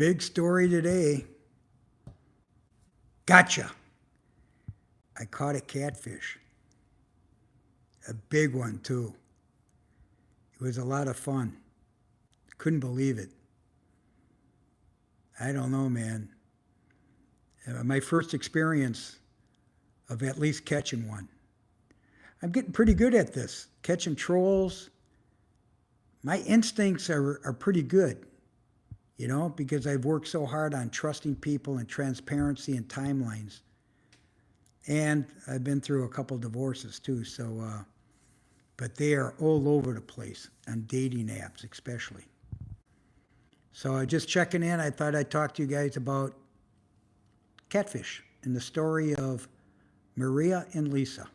Big story today. Gotcha. I caught a catfish. A big one, too. It was a lot of fun. Couldn't believe it. I don't know, man. My first experience of at least catching one. I'm getting pretty good at this. Catching trolls. My instincts are pretty good, you know, because I've worked so hard on trusting people and transparency and timelines. And I've been through a couple divorces too, so, but they are all over the place, on dating apps especially. So just checking in, I thought I'd talk to you guys about Catfish and the story of Maria and Lisa.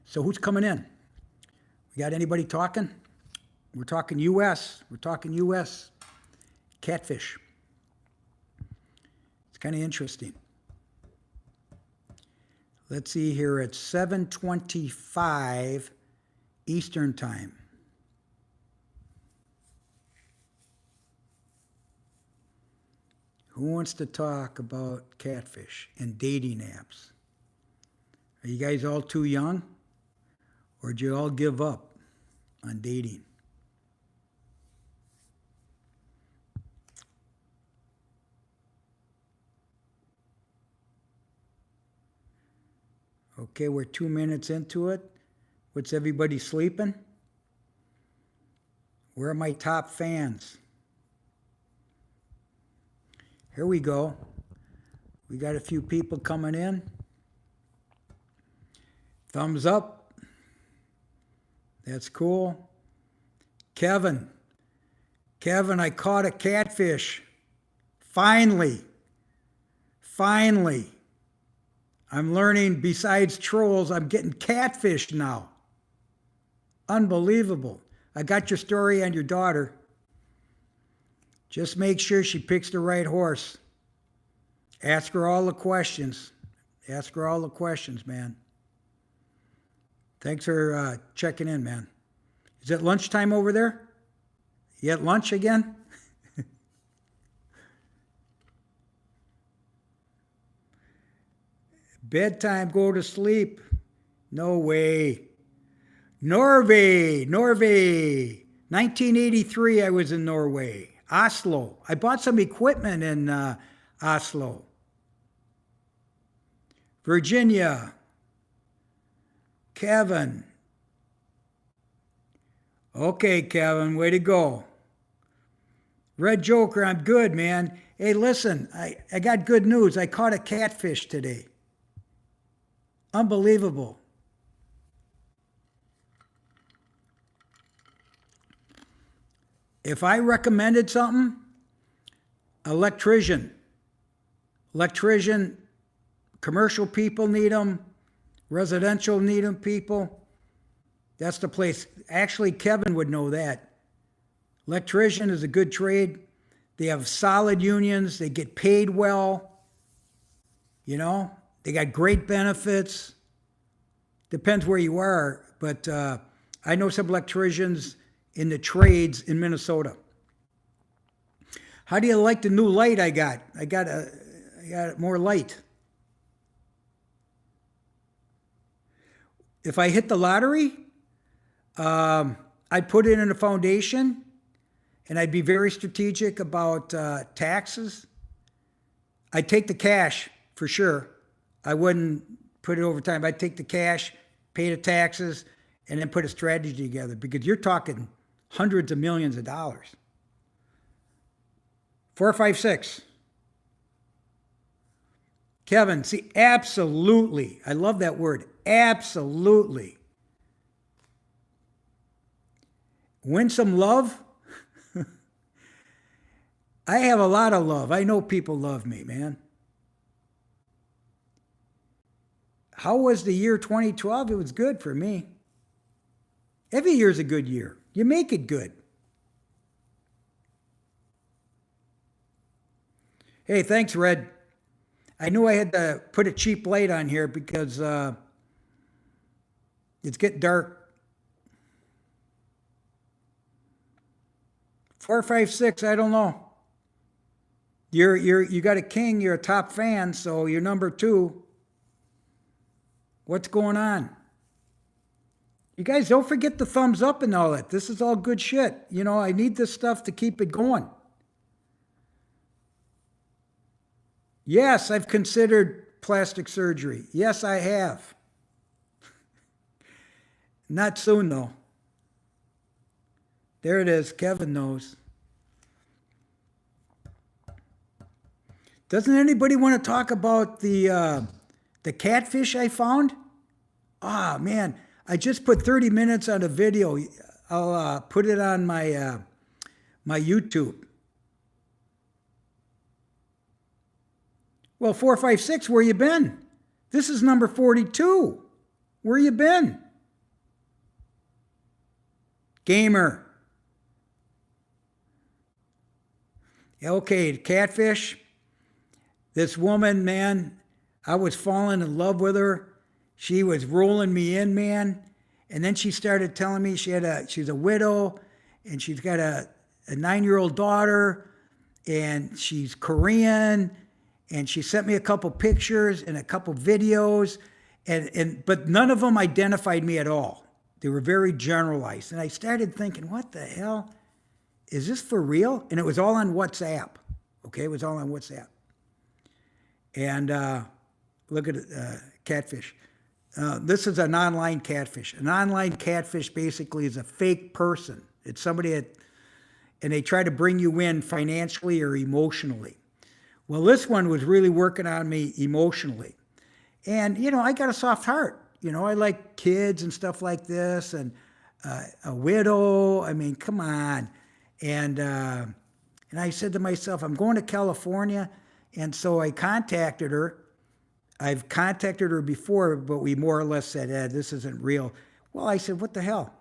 So who's coming in? We got anybody talking? We're talking U.S. We're talking U.S. Catfish. It's kind of interesting. Let's see here. It's 7:25 Eastern Time. Who wants to talk about catfish and dating apps? Are you guys all too young? Or did you all give up on dating? Okay, we're 2 minutes into it. What's everybody sleeping? Where are my top fans? Here we go. We got a few people coming in. Thumbs up. That's cool. Kevin, I caught a catfish. Finally. I'm learning besides trolls, I'm getting catfish now. Unbelievable. I got your story on your daughter. Just make sure she picks the right horse. Ask her all the questions. Ask her all the questions, man. Thanks for checking in, man. Is it lunchtime over there? You at lunch again? Bedtime, go to sleep. No way. Norway. 1983, I was in Norway. Oslo. I bought some equipment in Oslo. Virginia. Kevin. Okay, Kevin, way to go. Red Joker, I'm good, man. Hey, listen, I got good news. I caught a catfish today. Unbelievable. If I recommended something, electrician, commercial people need them, residential need them people. That's the place. Actually, Kevin would know that. Electrician is a good trade. They have solid unions. They get paid well. You know, they got great benefits. Depends where you are, but I know some electricians in the trades in Minnesota. How do you like the new light I got? I got more light. If I hit the lottery, I'd put it in a foundation, and I'd be very strategic about taxes. I'd take the cash for sure. I wouldn't put it over time. I'd take the cash, pay the taxes, and then put a strategy together, because you're talking hundreds of millions of dollars. 456. Kevin, see, absolutely. I love that word. Absolutely. Win some love? I have a lot of love. I know people love me, man. How was the year 2012? It was good for me. Every year's a good year. You make it good. Hey, thanks, Red. I knew I had to put a cheap light on here because it's getting dark. 4, 5, 6, I don't know. You got a king, you're a top fan, so you're number 2. What's going on? You guys don't forget the thumbs up and all that. This is all good shit. You know, I need this stuff to keep it going. Yes, I've considered plastic surgery. Yes, I have. Not soon, though. There it is. Kevin knows. Doesn't anybody want to talk about the catfish I found? Ah, man. I just put 30 minutes on a video. I'll put it on my my YouTube. Well, 4, 5, 6, where you been? This is number 42. Where you been? Gamer. Okay, catfish. This woman, man, I was falling in love with her. She was rolling me in, man. And then she started telling me she's a widow, and she's got a 9-year-old daughter, and she's Korean, and she sent me a couple pictures and a couple videos, but none of them identified me at all. They were very generalized. And I started thinking, what the hell? Is this for real? And it was all on WhatsApp. Okay, it was all on WhatsApp. And look at it, catfish. This is an online catfish. An online catfish basically is a fake person. It's somebody and they try to bring you in financially or emotionally. Well, this one was really working on me emotionally. And, you know, I got a soft heart. You know, I like kids and stuff like this, and a widow. I mean, come on. And I said to myself, I'm going to California. And so I contacted her. I've contacted her before, but we more or less said, this isn't real. Well, I said, what the hell?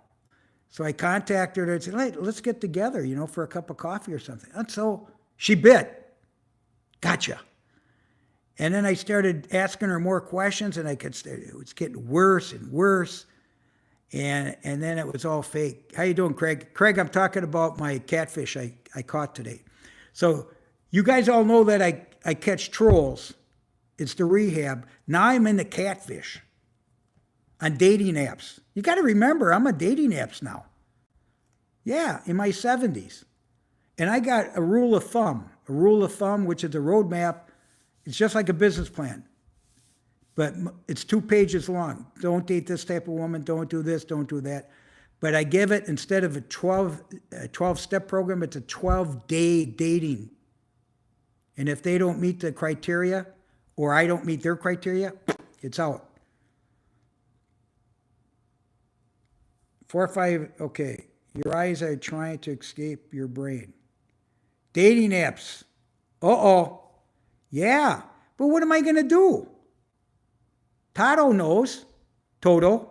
So I contacted her and said, hey, let's get together, you know, for a cup of coffee or something. And so she bit. Gotcha. And then I started asking her more questions, and it was getting worse and worse. And then it was all fake. How you doing, Craig? Craig, I'm talking about my catfish I caught today. So you guys all know that I catch trolls. It's the rehab. Now I'm in the catfish on dating apps. You got to remember, I'm on dating apps now. Yeah, in my 70s. And I got a rule of thumb, which is a roadmap. It's just like a business plan, but it's 2 pages long. Don't date this type of woman. Don't do this. Don't do that. But I give it, instead of a 12-step program, it's a 12-day dating. And if they don't meet the criteria, or I don't meet their criteria, it's out. 4 or 5, okay. Your eyes are trying to escape your brain. Dating apps. Uh-oh. Yeah, but what am I going to do? Toto knows. Toto.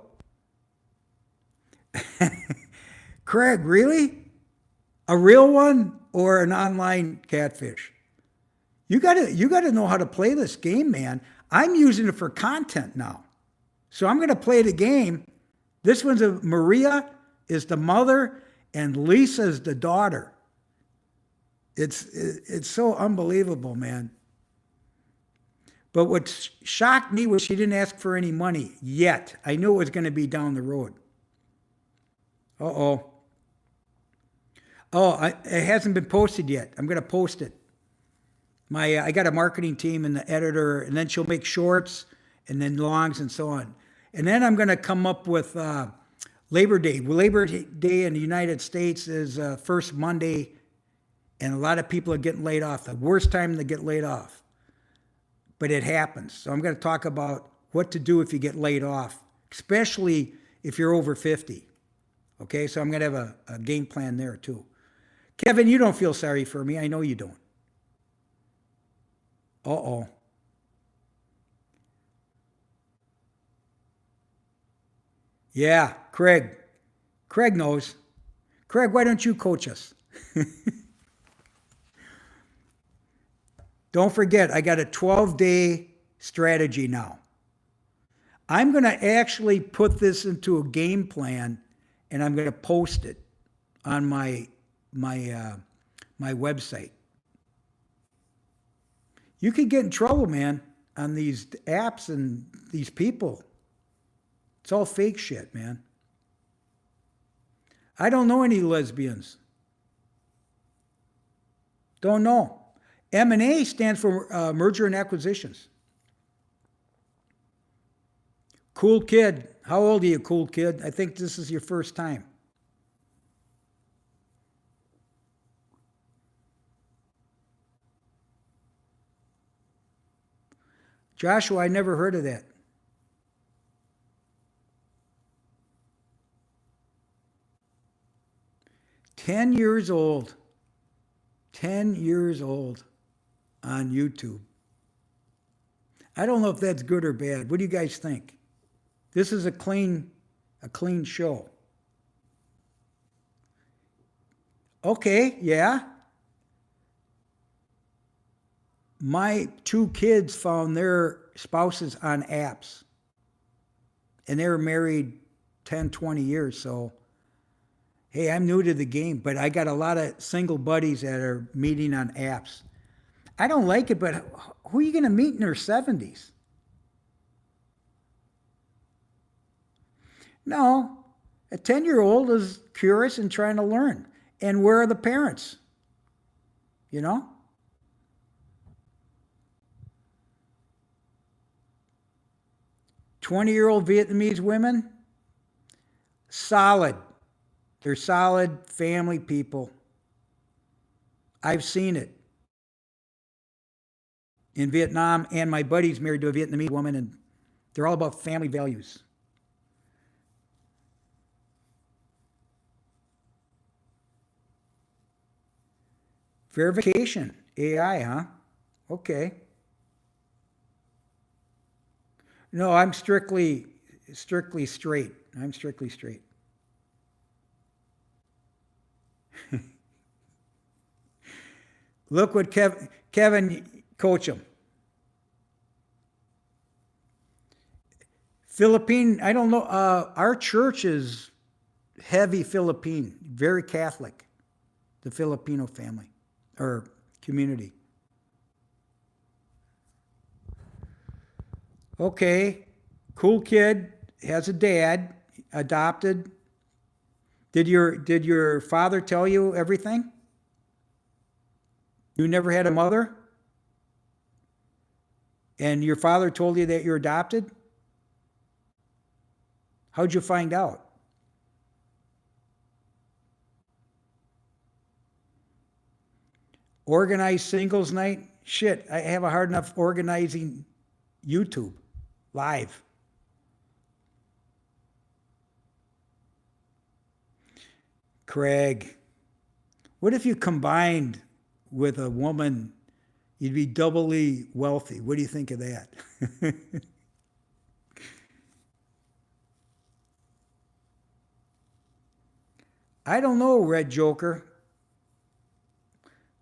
Craig, really? A real one or an online catfish? You gotta know how to play this game, man. I'm using it for content now. So I'm gonna play the game. This one's Maria is the mother and Lisa is the daughter. It's so unbelievable, man. But what shocked me was she didn't ask for any money yet. I knew it was going to be down the road. Uh-oh. Oh, it hasn't been posted yet. I'm going to post it. I got a marketing team and the editor, and then she'll make shorts and then longs and so on. And then I'm going to come up with Labor Day. Well, Labor Day in the United States is first Monday, and a lot of people are getting laid off. The worst time to get laid off. But it happens. So I'm going to talk about what to do if you get laid off, especially if you're over 50. Okay, so I'm going to have a game plan there too. Kevin, you don't feel sorry for me. I know you don't. Uh-oh. Yeah, Craig. Craig knows. Craig, why don't you coach us? Don't forget, I got a 12-day strategy now. I'm going to actually put this into a game plan, and I'm going to post it on my my website. You could get in trouble, man, on these apps and these people. It's all fake shit, man. I don't know any lesbians. Don't know. M&A stands for merger and acquisitions. Cool kid. How old are you, cool kid? I think this is your first time. Joshua, I never heard of that. "10 years old. 10 years old on YouTube." I don't know if that's good or bad. What do you guys think? This is a clean show. Okay, yeah. My 2 kids found their spouses on apps. And they were married 10, 20 years. So, hey, I'm new to the game, but I got a lot of single buddies that are meeting on apps. I don't like it, but who are you going to meet in their 70s? No, a 10-year-old is curious and trying to learn. And where are the parents? You know? "20-year-old Vietnamese women, solid. They're solid family people. I've seen it in Vietnam, and my buddy's married to a Vietnamese woman, and they're all about family values. Verification, AI, huh? Okay. No, I'm strictly straight. I'm strictly straight. Look what Kevin, coach him. Philippine, I don't know. Our church is heavy Philippine, very Catholic, the Filipino family or community. Okay, cool kid, has a dad, adopted. Did your father tell you everything? You never had a mother? And your father told you that you're adopted? How'd you find out? Organized singles night? Shit, I have a hard enough organizing YouTube live. Craig, what if you combined with a woman, you'd be doubly wealthy? What do you think of that? I don't know, Red Joker.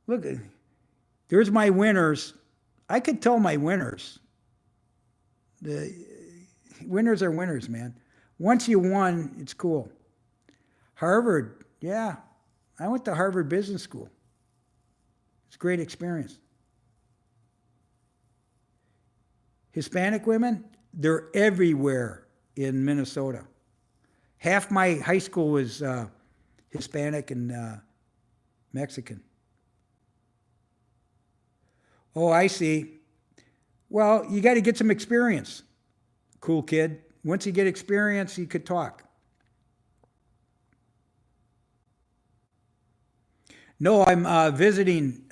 Look, there's my winners. I could tell my winners. The winners are winners, man. Once you won, it's cool. Harvard, yeah. I went to Harvard Business School. It's a great experience. Hispanic women, they're everywhere in Minnesota. Half my high school was Hispanic and Mexican. Oh, I see. Well, you got to get some experience, cool kid. Once you get experience, you could talk. No, I'm visiting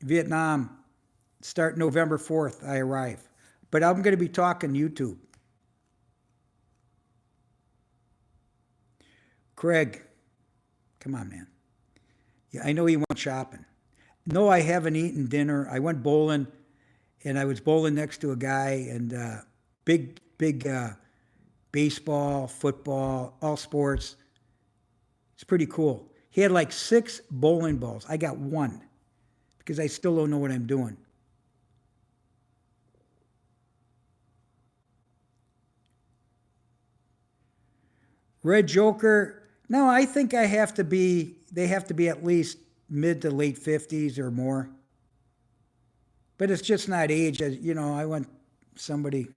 Vietnam. Start November 4th, I arrive. But I'm going to be talking YouTube. Craig, come on, man. Yeah, I know you went shopping. No, I haven't eaten dinner. I went bowling, and I was bowling next to a guy, and big baseball, football, all sports. It's pretty cool. He had like 6 bowling balls. I got 1 because I still don't know what I'm doing. Red Joker, no, I think they have to be at least mid to late 50s or more. But it's just not age. I want somebody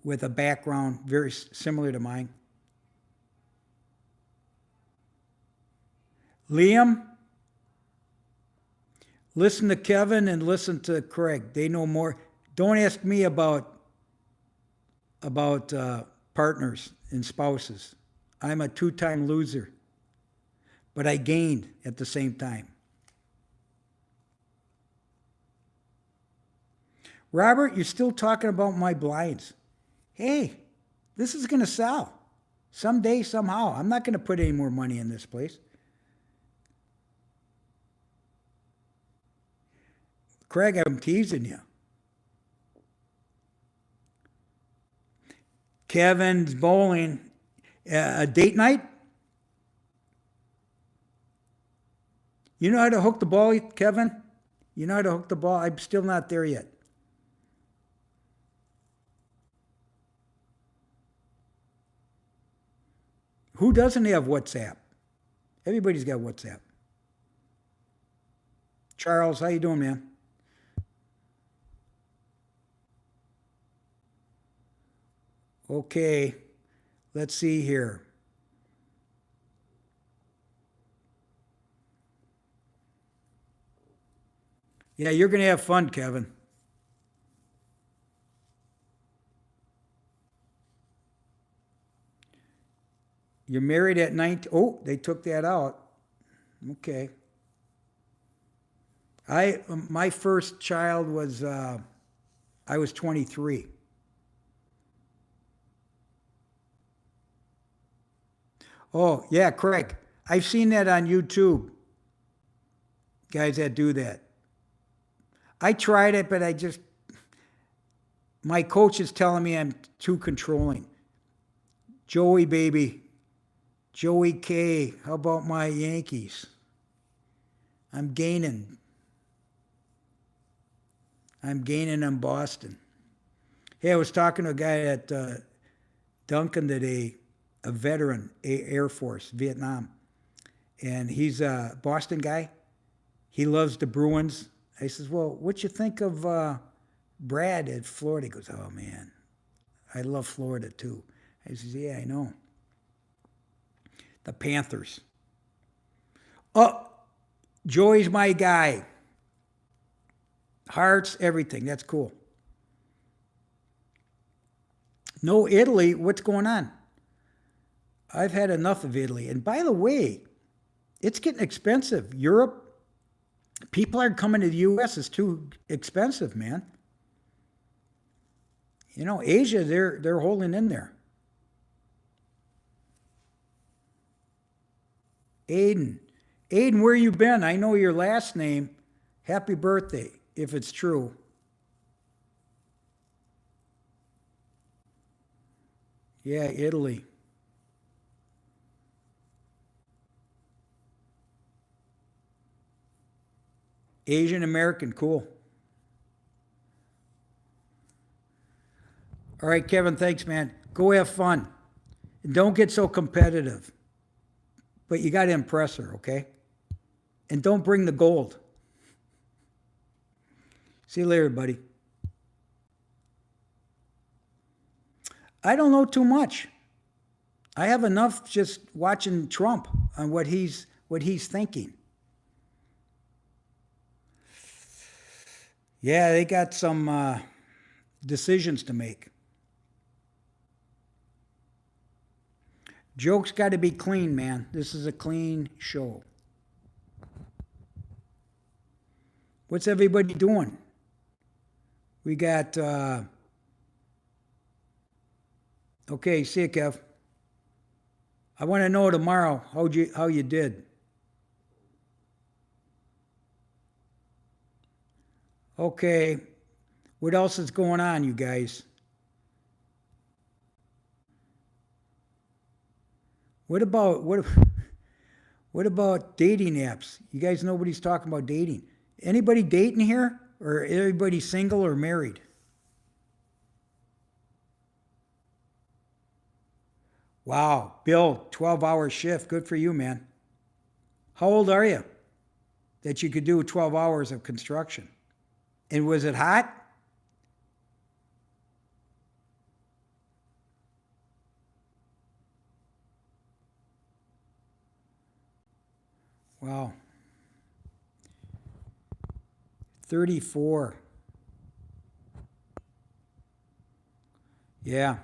with a background very similar to mine. Liam, listen to Kevin and listen to Craig. They know more. Don't ask me about partners and spouses. I'm a 2-time loser, but I gained at the same time. Robert, you're still talking about my blinds. Hey, this is going to sell someday, somehow. I'm not going to put any more money in this place. Craig, I'm teasing you. Kevin's bowling. A date night? You know how to hook the ball, Kevin? You know how to hook the ball? I'm still not there yet. Who doesn't have WhatsApp? Everybody's got WhatsApp. Charles, how you doing, man? Okay, let's see here. Yeah, you're going to have fun, Kevin. You're married at 19. Oh, they took that out. Okay. My first child was I was 23. Oh, yeah, Craig. I've seen that on YouTube. Guys that do that. I tried it, but my coach is telling me I'm too controlling. Joey, baby. Joey K. How about my Yankees? I'm gaining. I'm gaining on Boston. Hey, I was talking to a guy at Duncan today, a veteran, Air Force, Vietnam. And he's a Boston guy. He loves the Bruins. I says, well, what you think of Brad at Florida? He goes, oh, man, I love Florida, too. I says, yeah, I know. The Panthers. Oh, Joey's my guy. Hearts, everything. That's cool. No Italy. What's going on? I've had enough of Italy. And by the way, it's getting expensive. Europe, people aren't coming to the U.S. It's too expensive, man. Asia, they're holding in there. Aiden, where you been? I know your last name. Happy birthday, if it's true. Yeah, Italy. Asian American, cool. All right, Kevin, thanks, man. Go have fun. And don't get so competitive. But you got to impress her, okay? And don't bring the gold. See you later, buddy. I don't know too much. I have enough just watching Trump on what he's thinking. Yeah, they got some decisions to make. Jokes got to be clean, man. This is a clean show. What's everybody doing? We got, okay, see you, Kev. I want to know tomorrow how you did. Okay, what else is going on, you guys? What about dating apps? You guys, nobody's talking about dating. Anybody dating here, or everybody single or married? Wow, Bill, 12-hour shift. Good for you, man. How old are you? that you could do 12 hours of construction. And was it hot? Wow. 34. Yeah.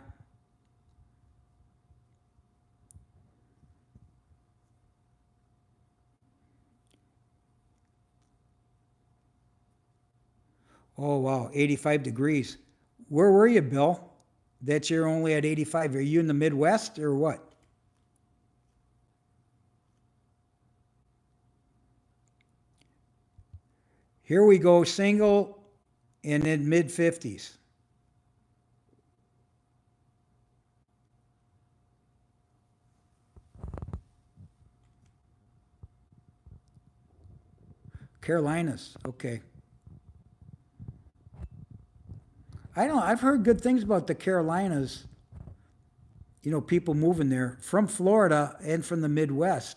Oh, wow. 85 degrees. Where were you, Bill? That you're only at 85. Are you in the Midwest or what? Here we go, single and in mid 50s. Carolinas. Okay. I don't. I've heard good things about the Carolinas. You know, people moving there from Florida and from the Midwest.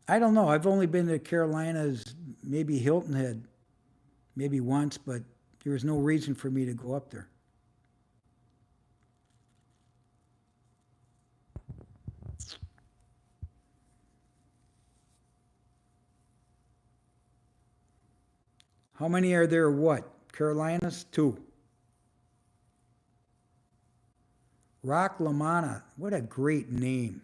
I don't know. I've only been to Carolinas, maybe Hilton Head, maybe once, but there was no reason for me to go up there. How many are there? What? Carolinas? 2. Rock LaManna. What a great name.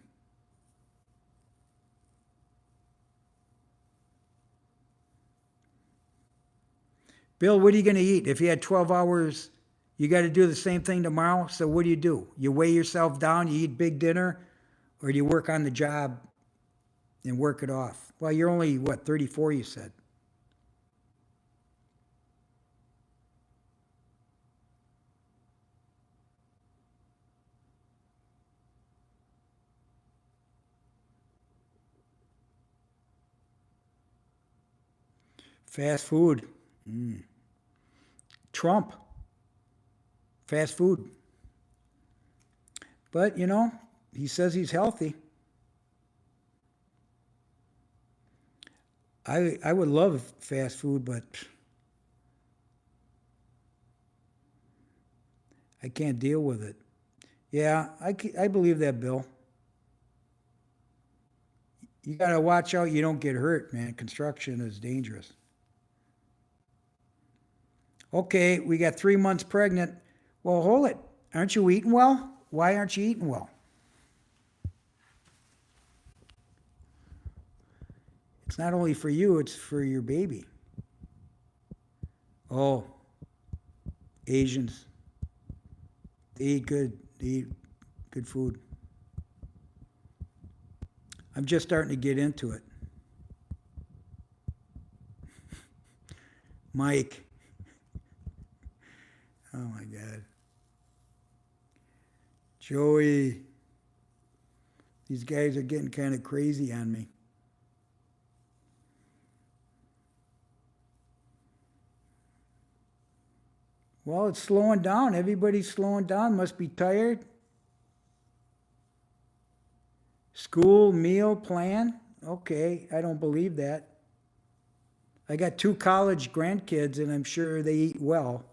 Bill, what are you going to eat? If you had 12 hours, you got to do the same thing tomorrow. So what do? You weigh yourself down, you eat big dinner, or do you work on the job and work it off? Well, you're only, what, 34, you said. Fast food. Trump. Fast food. But, you know, he says he's healthy. I would love fast food, but I can't deal with it. Yeah, I believe that, Bill. You got to watch out you don't get hurt, man. Construction is dangerous. Okay, we got 3 months pregnant. Well, hold it. Aren't you eating well? Why aren't you eating well? It's not only for you, it's for your baby. Oh, Asians. They eat good. They eat good food. I'm just starting to get into it. Mike. Oh my God. Joey. These guys are getting kind of crazy on me. Well, it's slowing down. Everybody's slowing down. Must be tired. School meal plan? Okay, I don't believe that. I got 2 college grandkids, and I'm sure they eat well.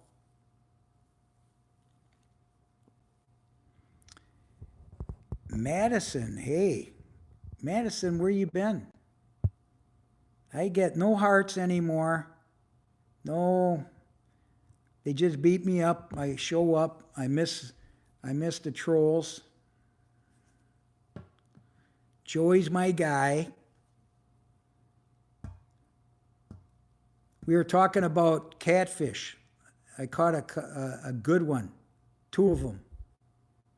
Madison, hey. Madison, where you been? I get no hearts anymore. No. They just beat me up. I show up. I miss the trolls. Joey's my guy. We were talking about catfish. I caught a good one, 2 of them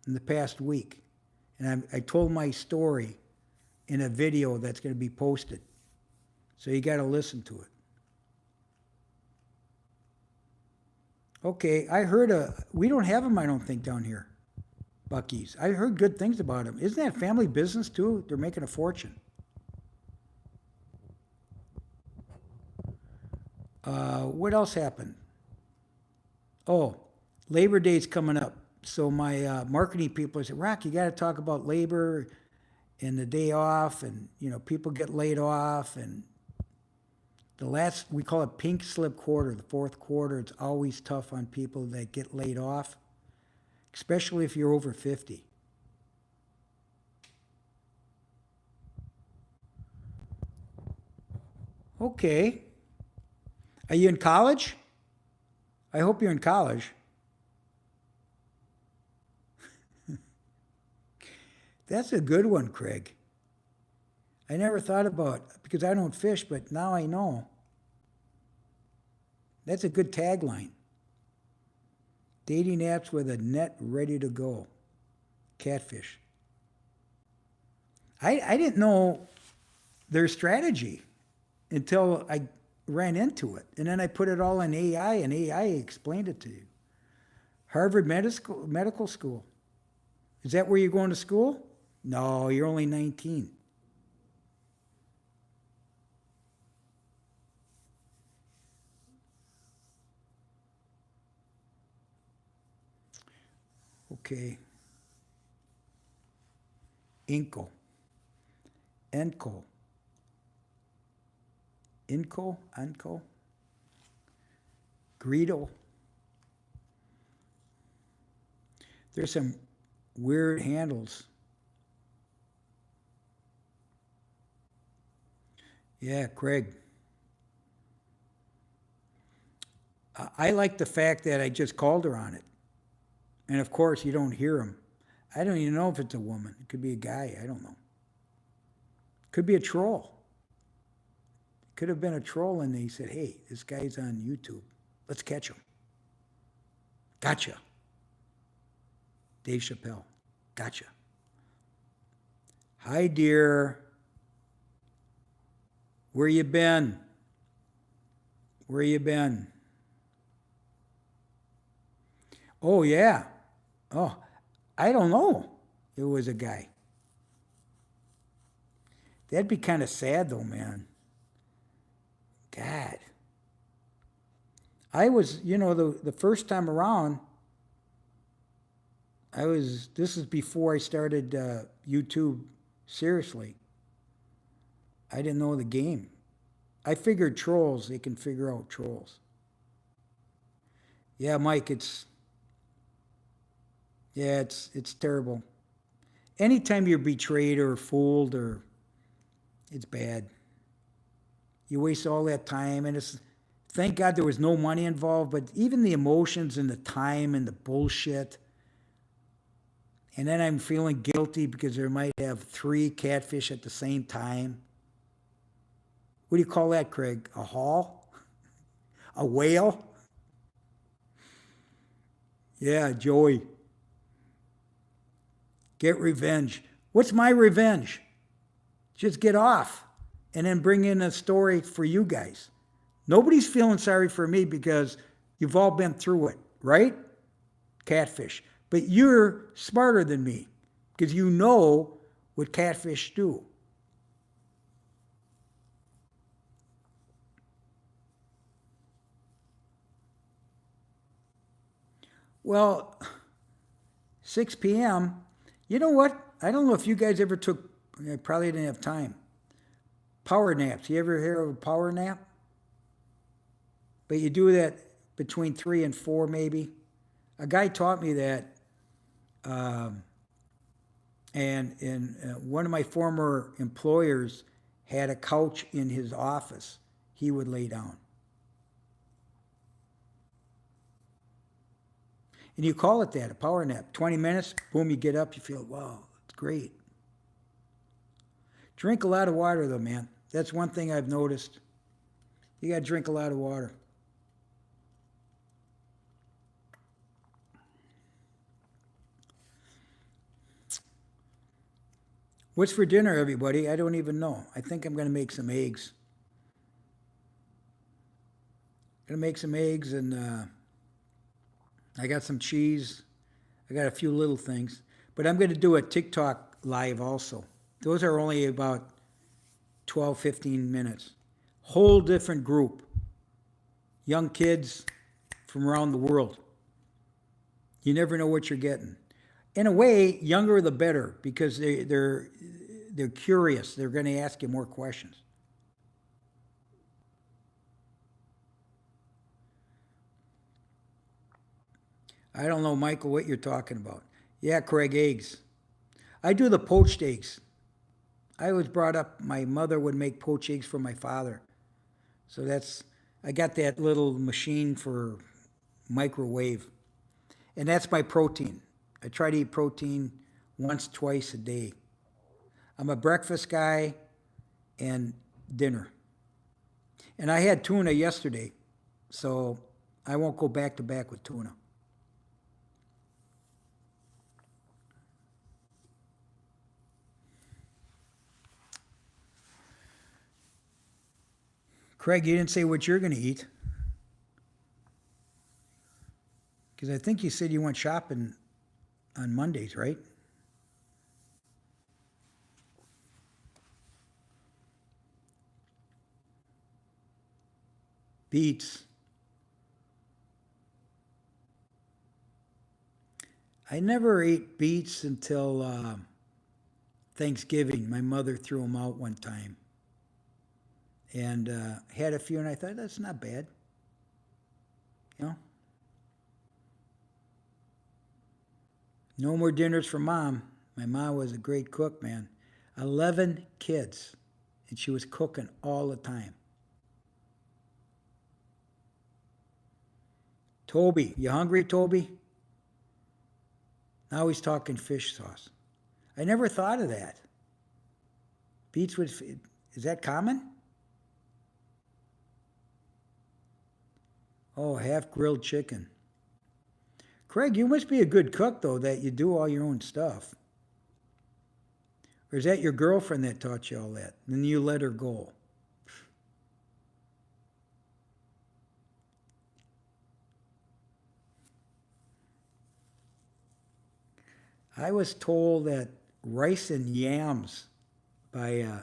in the past week. And I told my story in a video that's going to be posted. So you got to listen to it. Okay, I heard we don't have them, I don't think, down here. Buc-ee's. I heard good things about them. Isn't that family business too? They're making a fortune. What else happened? Oh, Labor Day's coming up. So my marketing people said, Rock, you got to talk about labor. and the day off, and people get laid off, and the last, we call it pink slip quarter, the fourth quarter, it's always tough on people that get laid off, especially if you're over 50. Okay. Are you in college? I hope you're in college. That's a good one, Craig. I never thought about it because I don't fish, but now I know. That's a good tagline. Dating apps with a net ready to go. Catfish. I didn't know their strategy until I ran into it. And then I put it all in AI, and AI explained it to you. Harvard Medical School. Is that where you're going to school? No, you're only 19. Okay. Inco. Enco. Inco? Anco? Greedo. There's some weird handles. Yeah, Craig. I like the fact that I just called her on it. And of course, you don't hear him. I don't even know if it's a woman. It could be a guy. I don't know. Could be a troll. Could have been a troll, and they said, hey, this guy's on YouTube. Let's catch him. Gotcha. Dave Chappelle. Gotcha. Hi, dear. Where you been? Where you been? Oh, yeah. Oh, I don't know. It was a guy. That'd be kind of sad, though, man. God. I was, the first time around, this is before I started YouTube seriously. I didn't know the game. I figured trolls, they can figure out trolls. Yeah, Mike, it's terrible. Anytime you're betrayed or fooled, or it's bad. You waste all that time, and thank God there was no money involved, but even the emotions and the time and the bullshit. And then I'm feeling guilty because there might have 3 catfish at the same time. What do you call that, Craig? A haul? A whale? Yeah, Joey. Get revenge. What's my revenge? Just get off and then bring in a story for you guys. Nobody's feeling sorry for me because you've all been through it, right? Catfish. But you're smarter than me because you know what catfish do. Well, 6 p.m., you know what? I don't know if you guys ever took, I probably didn't have time. Power naps. You ever hear of a power nap? But you do that between 3 and 4 maybe. A guy taught me that, and one of my former employers had a couch in his office. He would lay down. And you call it that, a power nap. 20 minutes, boom, you get up, you feel, wow, it's great. Drink a lot of water, though, man. That's one thing I've noticed. You got to drink a lot of water. What's for dinner, everybody? I don't even know. I think I'm going to make some eggs. Going to make some eggs, and I got some cheese. I got a few little things. But I'm going to do a TikTok live also. Those are only about 12, 15 minutes. Whole different group. Young kids from around the world. You never know what you're getting. In a way, younger the better, because they're curious. They're going to ask you more questions. I don't know, Michael, what you're talking about. Yeah, Craig, eggs. I do the poached eggs. I was brought up, my mother would make poached eggs for my father. So I got that little machine for microwave. And that's my protein. I try to eat protein once, twice a day. I'm a breakfast guy and dinner. And I had tuna yesterday, so I won't go back to back with tuna. Craig, you didn't say what you're going to eat. Because I think you said you went shopping on Mondays, right? Beets. I never ate beets until Thanksgiving. My mother threw them out one time. And had a few, and I thought, that's not bad. You know? No more dinners for mom. My mom was a great cook, man. 11 kids, and she was cooking all the time. Toby, you hungry, Toby? Now he's talking fish sauce. I never thought of that. Beets with, is that common? Oh, half grilled chicken. Craig, you must be a good cook, though, that you do all your own stuff. Or is that your girlfriend that taught you all that? And then you let her go? I was told that rice and yams by a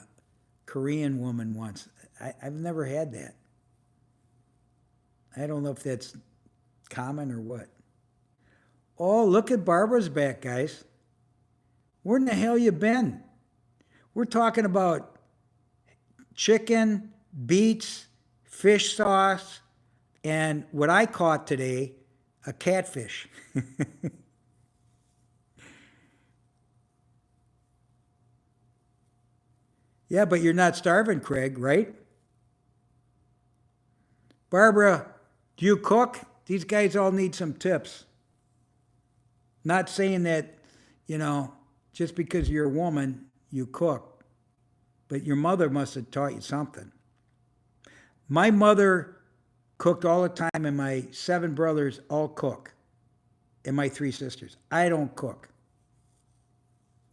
Korean woman once. I've never had that. I don't know if that's common or what. Oh, look at Barbara's back, guys. Where in the hell you been? We're talking about chicken, beets, fish sauce, and what I caught today, a catfish. Yeah, but you're not starving, Craig, right? Barbara, do you cook? These guys all need some tips. Not saying that, you know, just because you're a woman, you cook. But your mother must have taught you something. My mother cooked all the time, and my 7 brothers all cook, and my 3 sisters. I don't cook.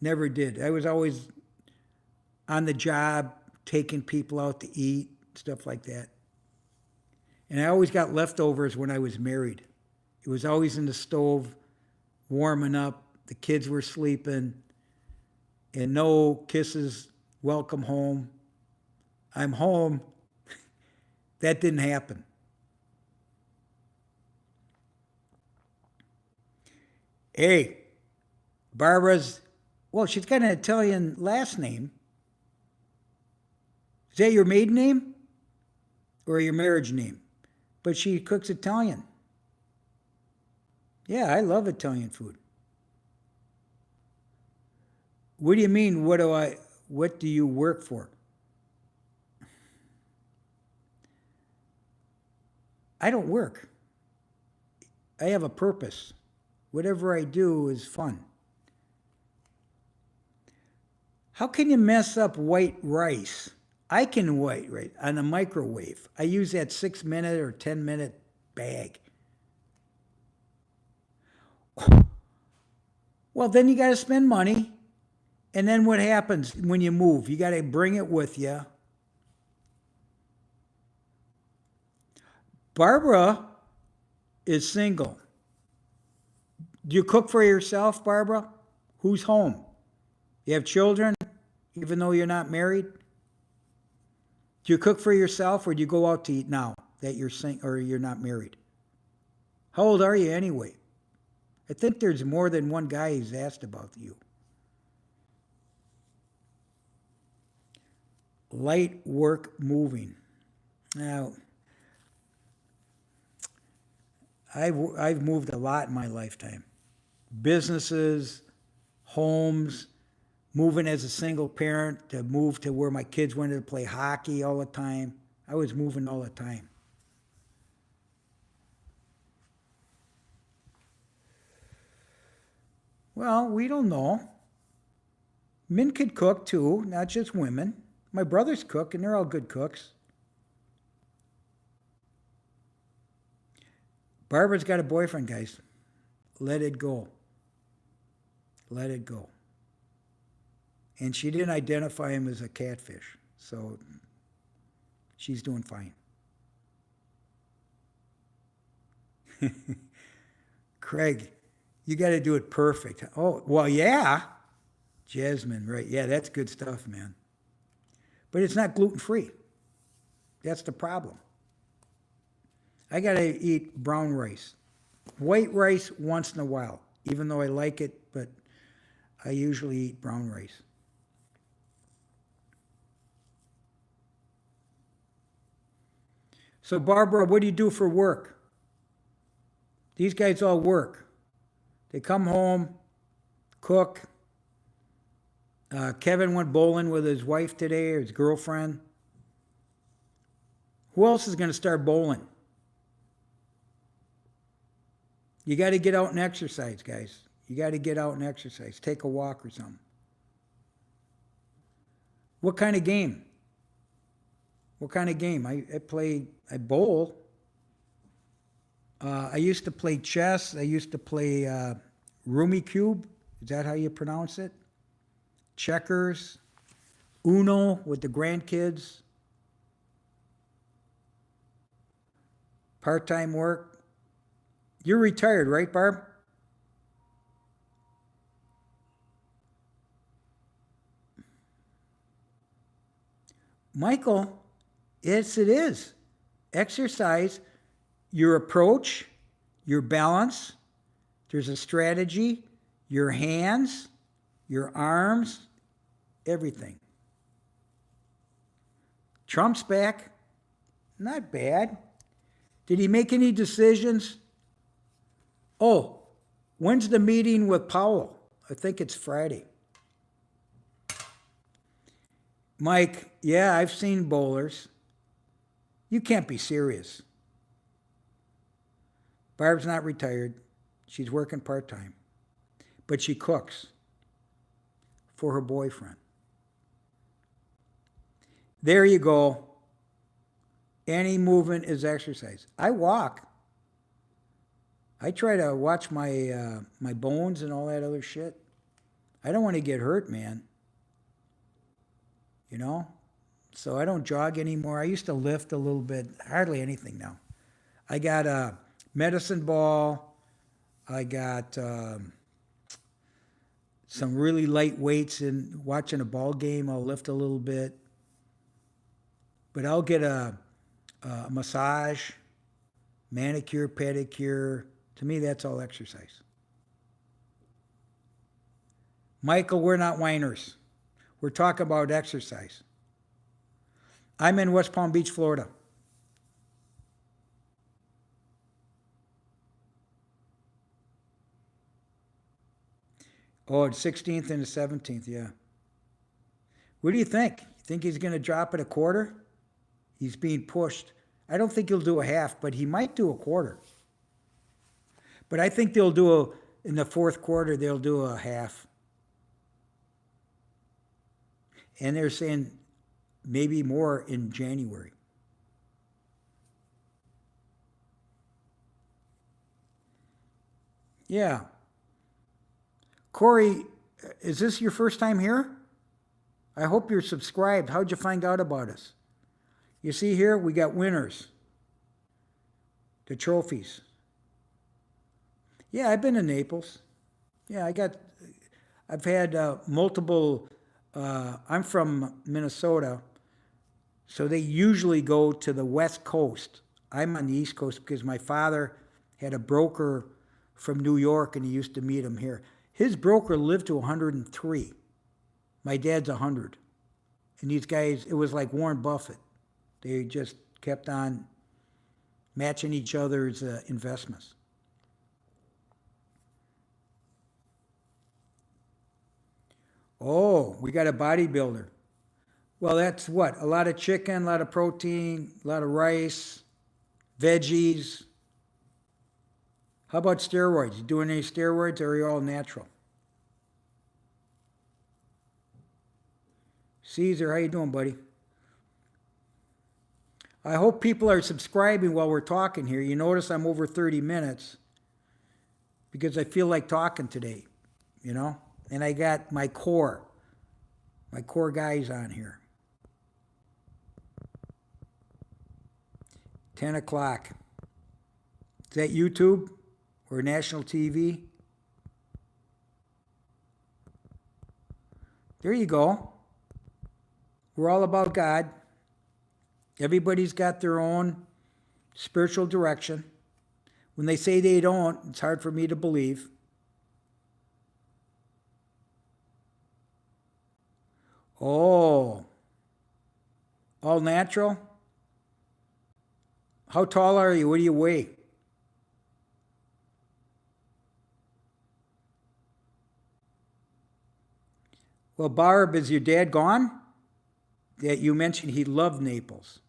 Never did. I was always on the job, taking people out to eat, stuff like that. And I always got leftovers when I was married. It was always in the stove, warming up. The kids were sleeping, and no kisses, welcome home. I'm home. That didn't happen. Hey, Barbara's, well, she's got an Italian last name. Is that your maiden name or your marriage name? But she cooks Italian. Yeah, I love Italian food. What do you mean, what do you work for? I don't work. I have a purpose. Whatever I do is fun. How can you mess up white rice? I can white rice on a microwave. I use that 6-minute or 10-minute bag. Well, then you got to spend money. And then what happens when you move? You got to bring it with you. Barbara is single. Do you cook for yourself, Barbara? Who's home? You have children, even though you're not married? Do you cook for yourself, or do you go out to eat now that you're not married? How old are you anyway? I think there's more than one guy who's asked about you. light work moving. Now, I've moved a lot in my lifetime. Businesses, homes, moving as a single parent to move to where my kids wanted to play hockey all the time. I was moving all the time. Well, we don't know. Men could cook too, not just women. My brothers cook, and they're all good cooks. Barbara's got a boyfriend, guys. Let it go. Let it go. And she didn't identify him as a catfish, so she's doing fine. Craig, you got to do it perfect. Oh, well, yeah. Jasmine, right. Yeah, that's good stuff, man. But it's not gluten-free. That's the problem. I got to eat brown rice. White rice once in a while, even though I like it, but I usually eat brown rice. So, Barbara, what do you do for work? These guys all work. They come home, cook. Kevin went bowling with his wife today, or his girlfriend. Who else is going to start bowling? You got to get out and exercise, guys. You got to get out and exercise. Take a walk or something. What kind of game? What kind of game? I bowl. I used to play chess. I used to play Rummy-Cube. Is that how you pronounce it? Checkers. Uno with the grandkids. Part-time work. You're retired, right, Barb? Michael, yes, it is. Exercise, your approach, your balance. There's a strategy, your hands, your arms, everything. Trump's back. Not bad. Did he make any decisions? Oh, when's the meeting with Powell? I think it's Friday. Mike, yeah, I've seen bowlers. You can't be serious. Barb's not retired. She's working part-time. But she cooks for her boyfriend. There you go. Any movement is exercise. I walk. I try to watch my my bones and all that other shit. I don't want to get hurt, man. You know? So I don't jog anymore. I used to lift a little bit, hardly anything now. I got a medicine ball. I got some really light weights in watching a ball game. I'll lift a little bit. But I'll get a massage, manicure, pedicure. To me, that's all exercise. Michael, we're not whiners. We're talking about exercise. I'm in West Palm Beach, Florida. Oh, the 16th and the 17th, yeah. What do you think? You think he's going to drop it a quarter? He's being pushed. I don't think he'll do a half, but he might do a quarter. But I think they'll do in the fourth quarter, they'll do a half. And they're saying maybe more in January. Yeah. Corey, is this your first time here? I hope you're subscribed. How'd you find out about us? You see here, we got winners. The trophies. Yeah, I've been to Naples. Yeah, I've had multiple, I'm from Minnesota, so they usually go to the West Coast. I'm on the East Coast because my father had a broker from New York and he used to meet him here. His broker lived to 103. My dad's 100. And these guys, it was like Warren Buffett. They just kept on matching each other's investments. Oh, we got a bodybuilder. Well, that's what? A lot of chicken, a lot of protein, a lot of rice, veggies. How about steroids? You doing any steroids, or are you all natural? Caesar, how you doing, buddy? I hope people are subscribing while we're talking here. You notice I'm over 30 minutes because I feel like talking today, you know? And I got my core guys on here. 10 o'clock. Is that YouTube or national TV? There you go. We're all about God. Everybody's got their own spiritual direction. When they say they don't, it's hard for me to believe. Oh, all natural? How tall are you? What do you weigh? Well, Barb, is your dad gone? That you mentioned he loved Naples.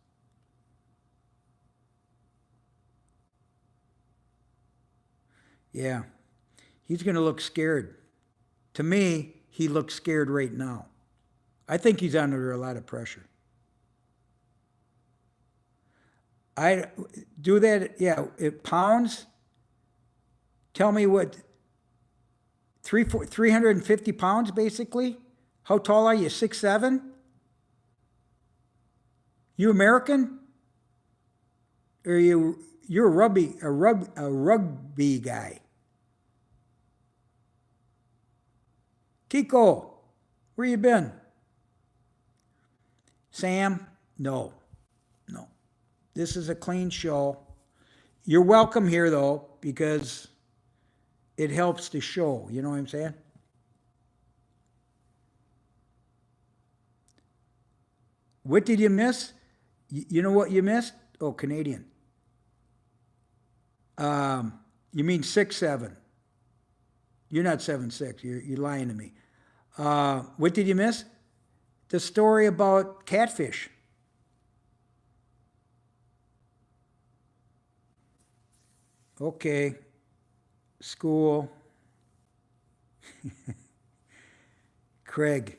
Yeah, he's going to look scared. To me, he looks scared right now. I think he's under a lot of pressure. I do that, yeah, pounds. Tell me what, 350 pounds basically? How tall are you? 6'7"? You American? Or you're a rugby guy? Kiko, where you been? Sam? No. This is a clean show. You're welcome here though, because it helps the show. You know what I'm saying? What did you miss? You know what you missed? Oh, Canadian. You mean 6'7"? You're not 7'6". You're lying to me. What did you miss? The story about Catfish. Okay. School. Craig,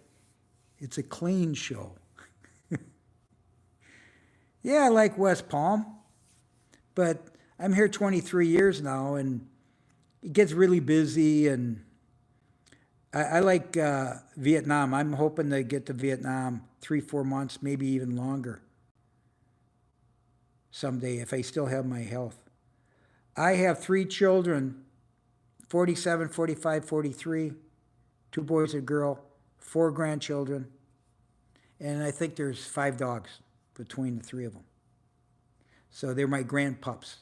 it's a clean show. Yeah, I like West Palm, but I'm here 23 years now, and it gets really busy, and I like Vietnam. I'm hoping to get to Vietnam 3-4 months, maybe even longer someday if I still have my health. I have 3 children, 47, 45, 43, 2 boys and a girl, 4 grandchildren, and I think there's 5 dogs between the 3 of them. So they're my grandpups.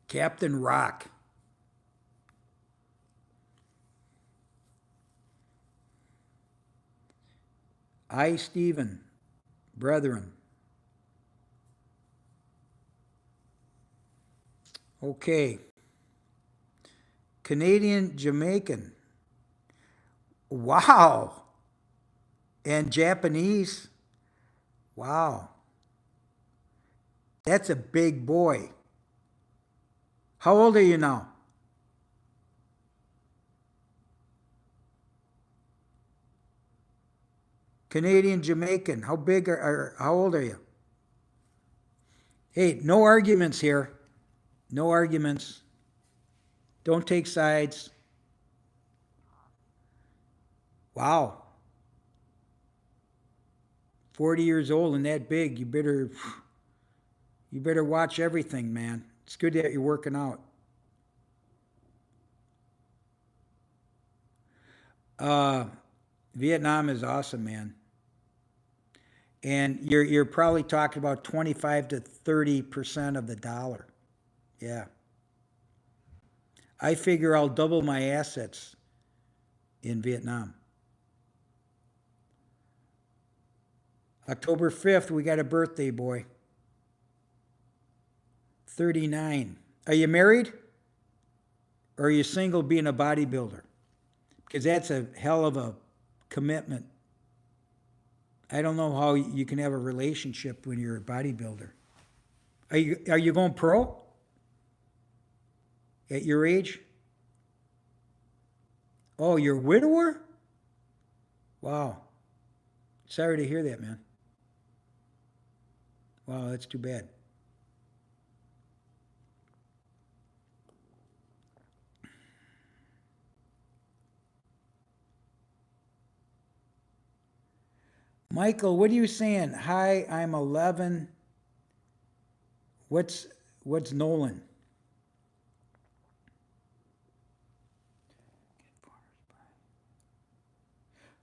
Captain Rock. I, Stephen, brethren. Okay. Canadian Jamaican. Wow. And Japanese. Wow. That's a big boy. How old are you now? Canadian Jamaican. How big how old are you? Hey, no arguments here. No arguments. Don't take sides. Wow. 40 years old and that big, you better watch everything, man. It's good that you're working out. Vietnam is awesome, man. And you're probably talking about 25 to 30% of the dollar. Yeah. I figure I'll double my assets in Vietnam. October 5th, we got a birthday boy. 39. Are you married? Or are you single being a bodybuilder? Because that's a hell of a commitment. I don't know how you can have a relationship when you're a bodybuilder. Are you going pro at your age? Oh, you're a widower? Wow. Sorry to hear that, man. Wow, that's too bad. Michael, what are you saying? Hi, I'm 11. What's Nolan?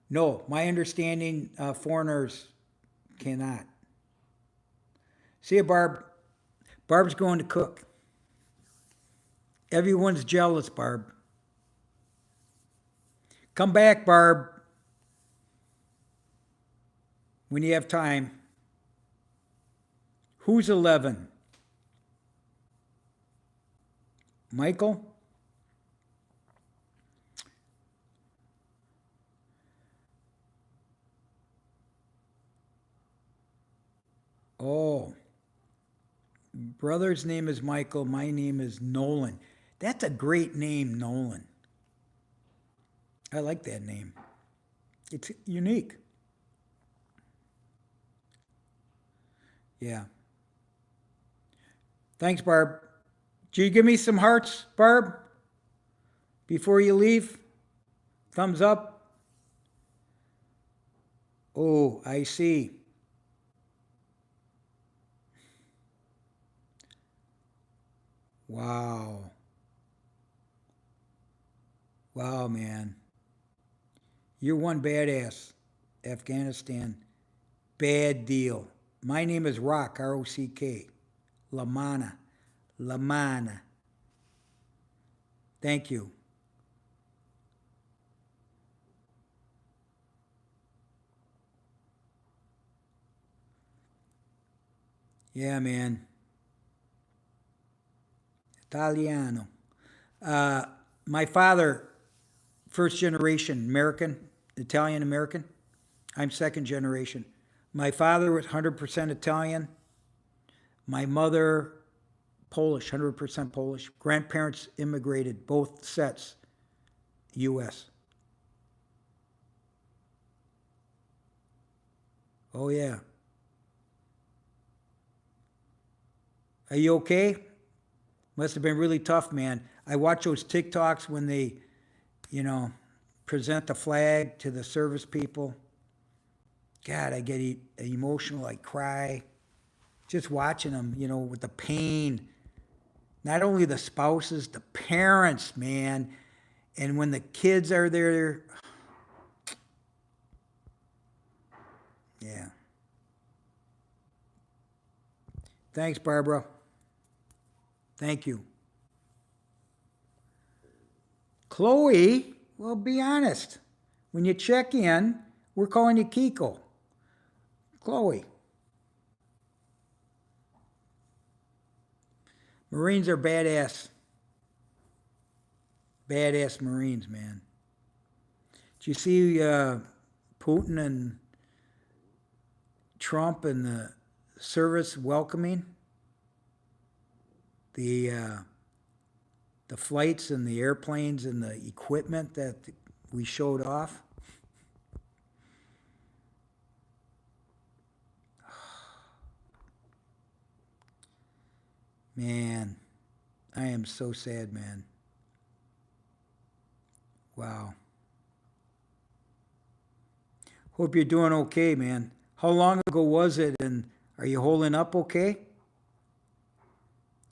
No, my understanding, foreigners cannot. See you, Barb. Barb's going to cook. Everyone's jealous, Barb. Come back, Barb, when you have time. Who's 11? Michael? Oh, brother's name is Michael. My name is Nolan. That's a great name, Nolan. I like that name. It's unique. Yeah. Thanks, Barb. Do you give me some hearts, Barb, before you leave? Thumbs up. Oh, I see. Wow. Wow, man. You're one badass. Afghanistan. Bad deal. My name is Rock, R-O-C-K. LaManna. LaManna. Thank you. Yeah, man. Italiano. My father, first generation American, Italian American. I'm second generation. My father was 100% Italian. My mother, Polish, 100% Polish. Grandparents immigrated, both sets, U.S. Oh, yeah. Are you okay? Must have been really tough, man. I watch those TikToks when they, you know, present the flag to the service people. God, I get emotional. I cry just watching them, with the pain. Not only the spouses, the parents, man. And when the kids are there, yeah. Thanks, Barbara. Thank you. Chloe, well, be honest. When you check in, we're calling you Kiko. Chloe. Marines are badass. Badass Marines, man. Did you see Putin and Trump and the service welcoming the flights and the airplanes and the equipment that we showed off? Man, I am so sad, man. Wow. Hope you're doing okay, man. How long ago was it, and are you holding up okay?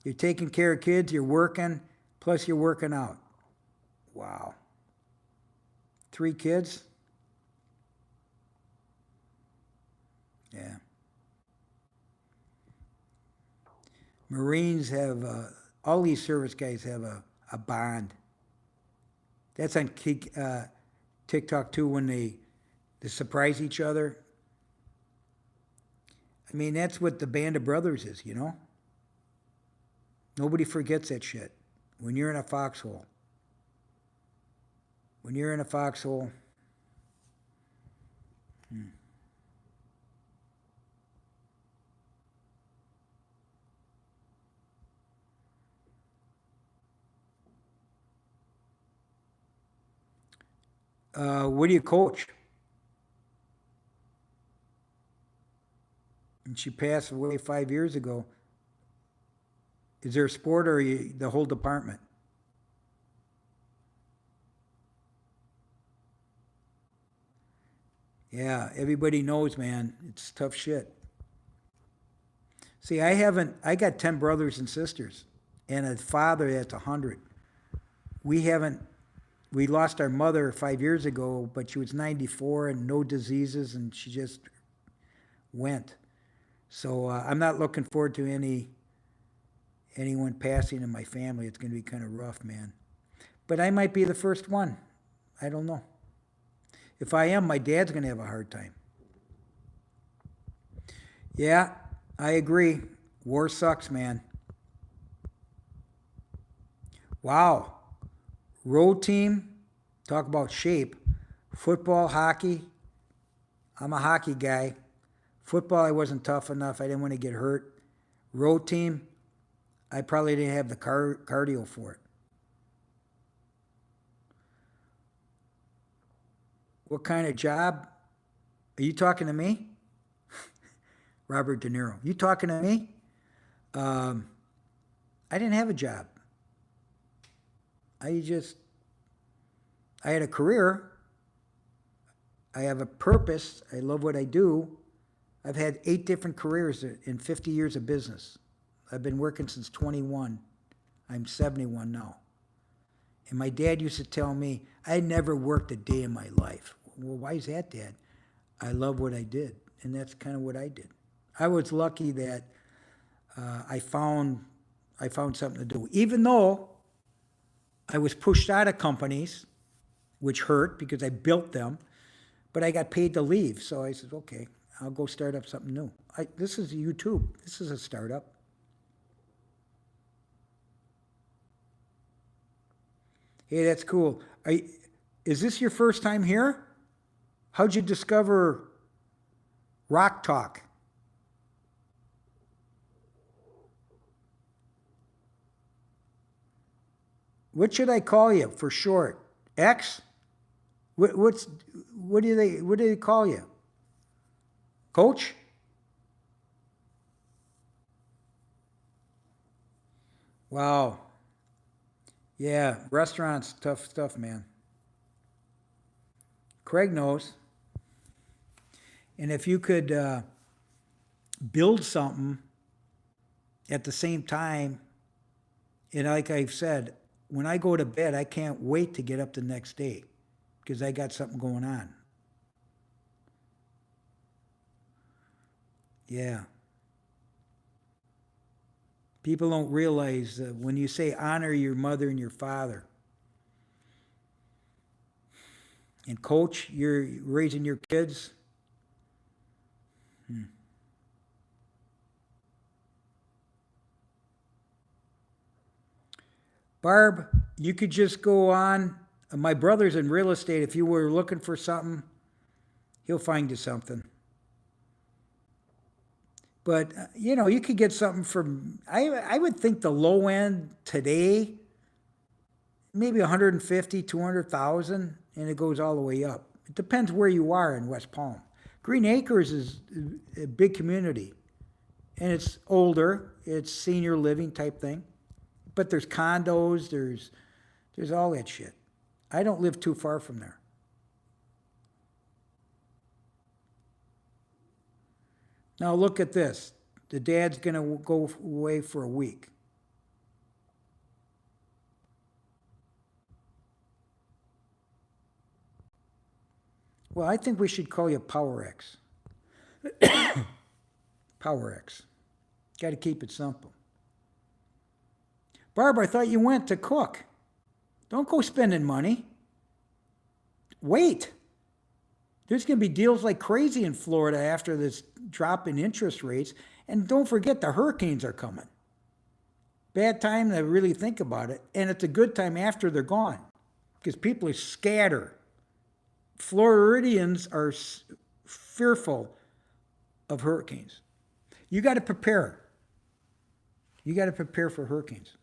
You're taking care of kids, you're working, plus you're working out. Wow. 3 kids? Yeah. Marines have, all these service guys have a a bond. That's on TikTok too, when they surprise each other. I mean, that's what the band of brothers is, you know? Nobody forgets that shit. When you're in a foxhole. When you're in a foxhole. What do you coach? And she passed away 5 years ago. Is there a sport or the whole department? Yeah, everybody knows, man. It's tough shit. See, I got 10 brothers and sisters and a father that's 100. We lost our mother 5 years ago, but she was 94 and no diseases, and she just went. So I'm not looking forward to anyone passing in my family. It's going to be kind of rough, man. But I might be the first one. I don't know. If I am, my dad's going to have a hard time. Yeah, I agree. War sucks, man. Wow. Road team, talk about shape. Football, hockey. I'm a hockey guy. Football, I wasn't tough enough. I didn't want to get hurt. Road team, I probably didn't have the cardio for it. What kind of job? Are you talking to me? Robert De Niro. You talking to me? I didn't have a job. I had a career. I have a purpose. I love what I do. I've had 8 different careers in 50 years of business. I've been working since 21. I'm 71 now. And my dad used to tell me, I never worked a day in my life. Well, why is that, Dad? I love what I did. And that's kind of what I did. I was lucky that I found something to do. Even though I was pushed out of companies, which hurt because I built them, but I got paid to leave. So I said, okay, I'll go start up something new. This is YouTube. This is a startup. Hey, that's cool. Is this your first time here? How'd you discover Rock Talk? What should I call you for short? X? What do they call you? Coach? Wow. Yeah, restaurants, tough stuff, man. Craig knows. And if you could build something at the same time, and like I've said, when I go to bed, I can't wait to get up the next day because I got something going on. Yeah. People don't realize when you say honor your mother and your father, and coach, you're raising your kids. Barb, you could just go on. My brother's in real estate. If you were looking for something, he'll find you something. But, you could get something from, I would think the low end today, maybe 150, 200,000, and it goes all the way up. It depends where you are in West Palm. Green Acres is a big community, and it's older. It's senior living type thing. But there's condos, there's all that shit. I don't live too far from there. Now look at this. The dad's going to go away for a week. Well, I think we should call you Power X. Power X. Got to keep it simple. Barb, I thought you went to cook. Don't go spending money. Wait. There's going to be deals like crazy in Florida after this drop in interest rates. And don't forget, the hurricanes are coming. Bad time to really think about it. And it's a good time after they're gone because people are scattered. Floridians are fearful of hurricanes. You got to prepare. You got to prepare for hurricanes.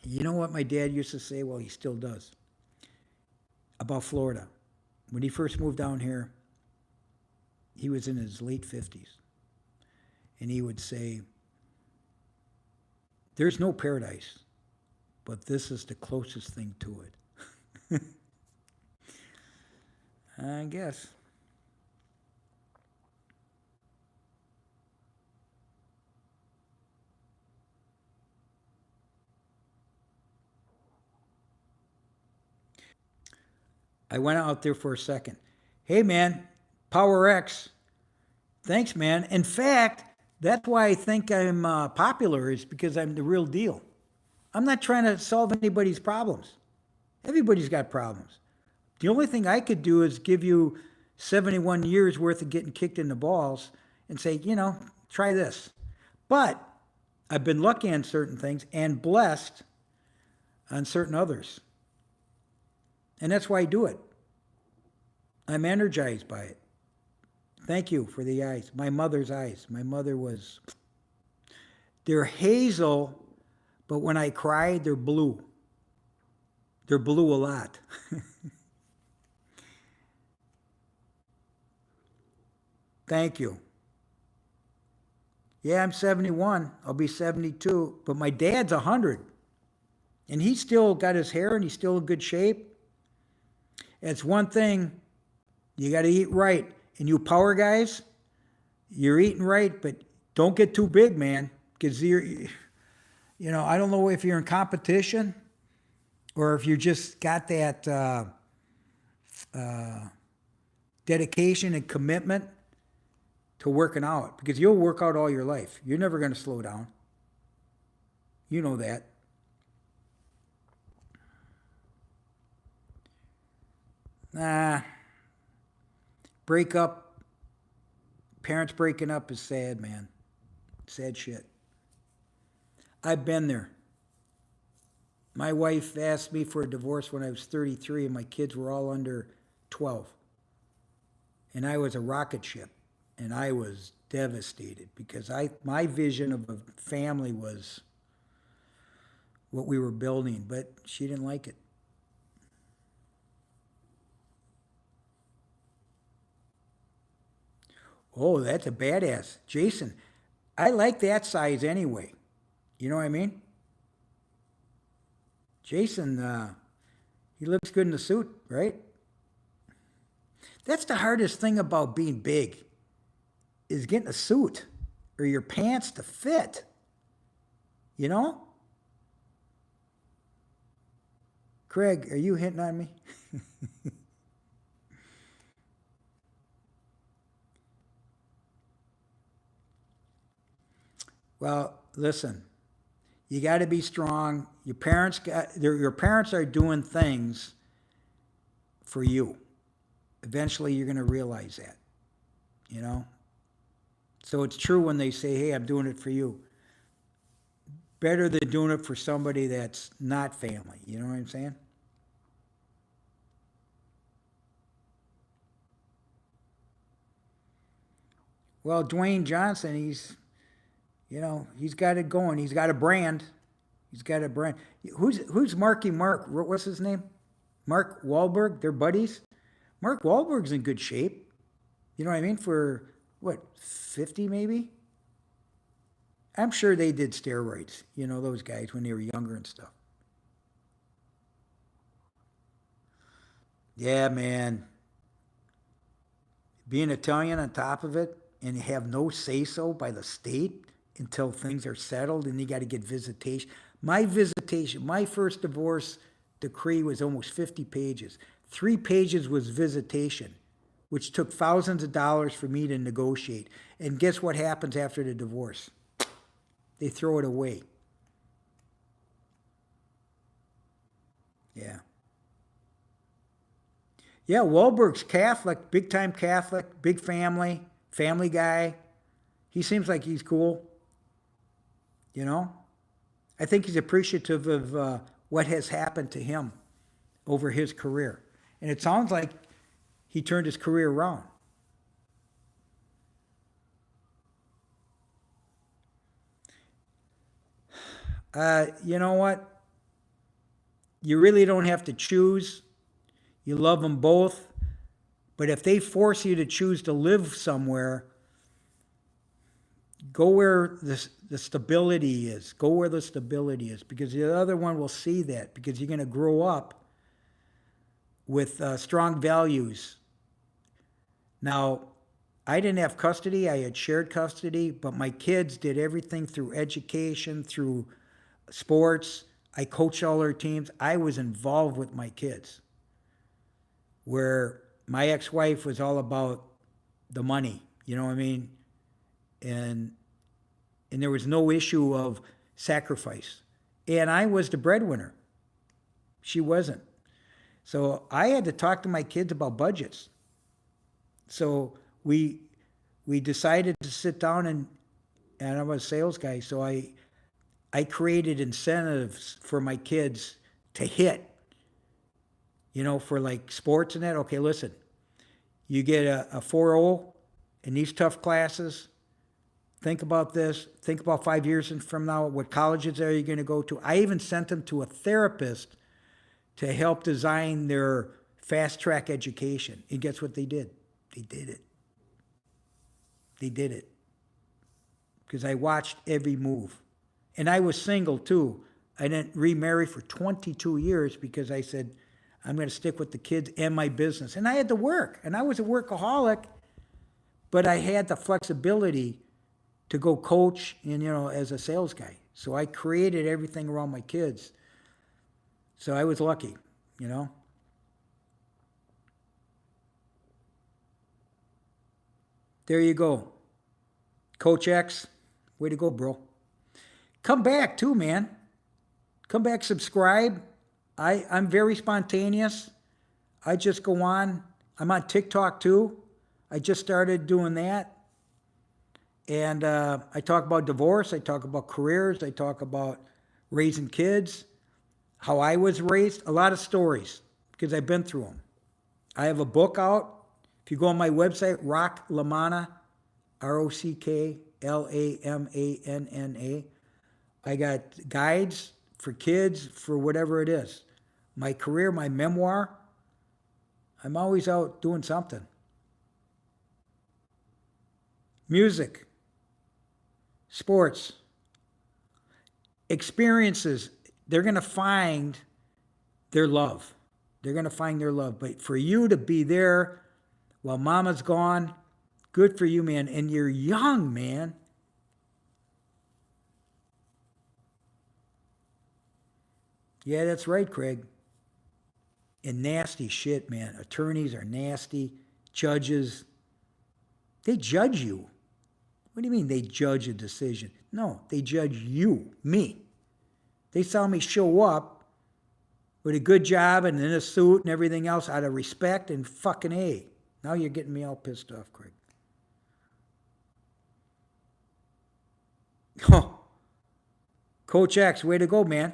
You know what my dad used to say? Well, he still does. About Florida. When he first moved down here, he was in his late 50s. And he would say, there's no paradise, but this is the closest thing to it. I guess. I went out there for a second. Hey, man, Power X. Thanks, man. In fact, that's why I think I'm popular, is because I'm the real deal. I'm not trying to solve anybody's problems. Everybody's got problems. The only thing I could do is give you 71 years worth of getting kicked in the balls and say, try this. But I've been lucky on certain things and blessed on certain others. And that's why I do it. I'm energized by it. Thank you for the eyes. My mother's eyes. My mother they're hazel, but when I cry, they're blue. They're blue a lot. Thank you. Yeah, I'm 71. I'll be 72. But my dad's 100. And he's still got his hair and he's still in good shape. It's one thing, you got to eat right. And you power guys, you're eating right, but don't get too big, man. Because I don't know if you're in competition or if you just got that dedication and commitment to working out. Because you'll work out all your life. You're never going to slow down. You know that. Parents breaking up is sad, man. Sad shit. I've been there. My wife asked me for a divorce when I was 33 and my kids were all under 12. And I was a rocket ship. And I was devastated because my vision of a family was what we were building, but she didn't like it. Oh, that's a badass. Jason, I like that size anyway. You know what I mean? Jason, he looks good in the suit, right? That's the hardest thing about being big, is getting a suit or your pants to fit. You know? Craig, are you hitting on me? Well, listen, you got to be strong. Your parents are doing things for you. Eventually, you're going to realize that, So it's true when they say, hey, I'm doing it for you. Better than doing it for somebody that's not family. You know what I'm saying? Well, Dwayne Johnson, he's got it going. He's got a brand. He's got a brand. Who's Marky Mark? What's his name? Mark Wahlberg? They're buddies. Mark Wahlberg's in good shape. You know what I mean? For what, 50 maybe? I'm sure they did steroids, those guys when they were younger and stuff. Yeah, man. Being Italian on top of it and have no say-so by the state until things are settled and you got to get visitation. My first divorce decree was almost 50 pages. 3 pages was visitation, which took thousands of dollars for me to negotiate. And guess what happens after the divorce? They throw it away. Yeah. Yeah, Wahlberg's Catholic, big time Catholic, big family, family guy. He seems like he's cool, you know? I think he's appreciative of what has happened to him over his career. And it sounds like he turned his career around. You know what? You really don't have to choose. You love them both. But if they force you to choose to live somewhere, go where the stability is. Go where the stability is, because the other one will see that, because you're going to grow up with strong values. Now, I didn't have custody. I had shared custody, but my kids did everything through education, through sports. I coached all their teams. I was involved with my kids, where my ex-wife was all about the money. You know what I mean? And there was no issue of sacrifice. And I was the breadwinner. She wasn't. So I had to talk to my kids about budgets. So we decided to sit down, and I'm a sales guy, so I created incentives for my kids to hit, for like sports and that. Okay, listen, you get a 4.0 in these tough classes. Think about this. Think about 5 years from now. What colleges are you going to go to? I even sent them to a therapist to help design their fast track education. And guess what they did? They did it. They did it. Because I watched every move. And I was single too. I didn't remarry for 22 years because I said, I'm going to stick with the kids and my business. And I had to work. And I was a workaholic, but I had the flexibility to go coach and, as a sales guy. So I created everything around my kids. So I was lucky, There you go. Coach X, way to go, bro. Come back too, man. Come back, subscribe. I'm very spontaneous. I just go on. I'm on TikTok too. I just started doing that. And I talk about divorce. I talk about careers. I talk about raising kids, how I was raised, a lot of stories, because I've been through them. I have a book out. If you go on my website, Rock LaManna, RockLamanna, I got guides for kids, for whatever it is. My career, my memoir, I'm always out doing something. Music, sports, experiences, they're going to find their love. They're going to find their love. But for you to be there while mama's gone, good for you, man. And you're young, man. Yeah, that's right, Craig. And nasty shit, man. Attorneys are nasty. Judges, they judge you. What do you mean they judge a decision? No, they judge you, me. They saw me show up with a good job and in a suit and everything else out of respect, and fucking A. Now you're getting me all pissed off, Craig. Oh, Coach X, way to go, man.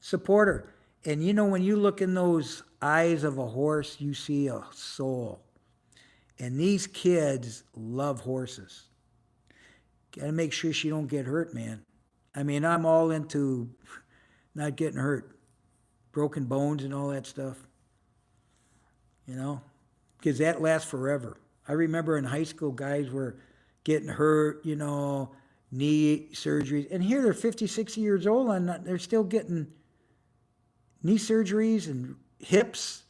Supporter. And when you look in those eyes of a horse, you see a soul. And these kids love horses. Got to make sure she don't get hurt, man. I mean, I'm all into not getting hurt. Broken bones and all that stuff. Because that lasts forever. I remember in high school, guys were getting hurt, knee surgeries. And here they're 50, 60 years old and they're still getting knee surgeries and hips,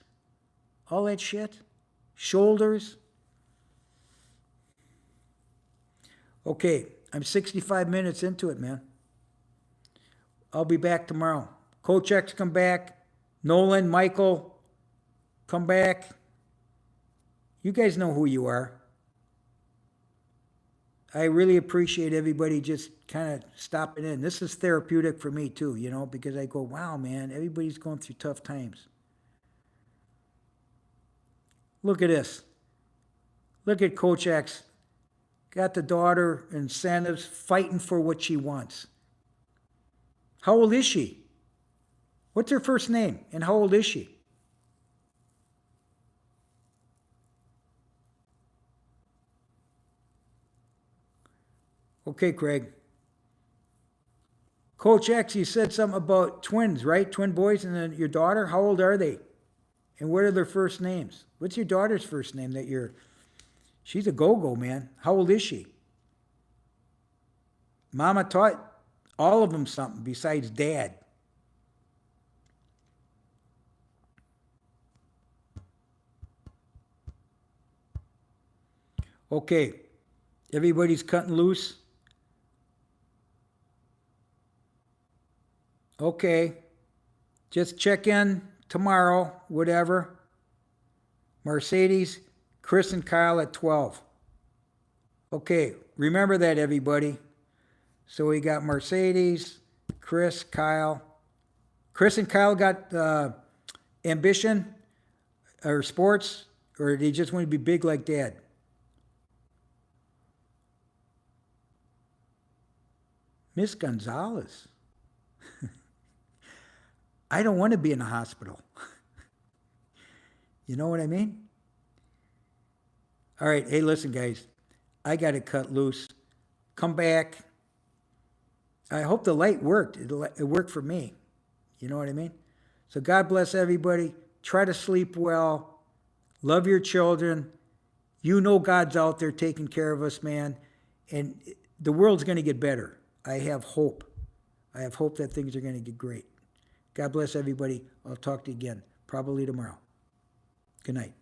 all that shit, shoulders. Okay, I'm 65 minutes into it, man. I'll be back tomorrow. Coach X, come back. Nolan, Michael, come back. You guys know who you are. I really appreciate everybody just kind of stopping in. This is therapeutic for me too, because I go, wow, man, everybody's going through tough times. Look at this. Look at Coach X. Got the daughter incentives, fighting for what she wants. How old is she? What's her first name? And how old is she? Okay, Craig. Coach X, you said something about twins, right? Twin boys, and then your daughter. How old are they? And what are their first names? What's your daughter's first name that you're... She's a go-go, man. How old is she? Mama taught all of them something besides dad. Okay, everybody's cutting loose. Okay, just check in tomorrow, whatever. Mercedes, Chris and Kyle at 12. Okay, remember that, everybody. So we got Mercedes, Chris, Kyle. Chris and Kyle got ambition or sports, or they just want to be big like dad? Miss Gonzalez. I don't want to be in a hospital. You know what I mean? All right. Hey, listen, guys. I got to cut loose. Come back. I hope the light worked. It worked for me. You know what I mean? So God bless everybody. Try to sleep well. Love your children. You know God's out there taking care of us, man. And the world's going to get better. I have hope. I have hope that things are going to get great. God bless everybody. I'll talk to you again, probably tomorrow. Good night.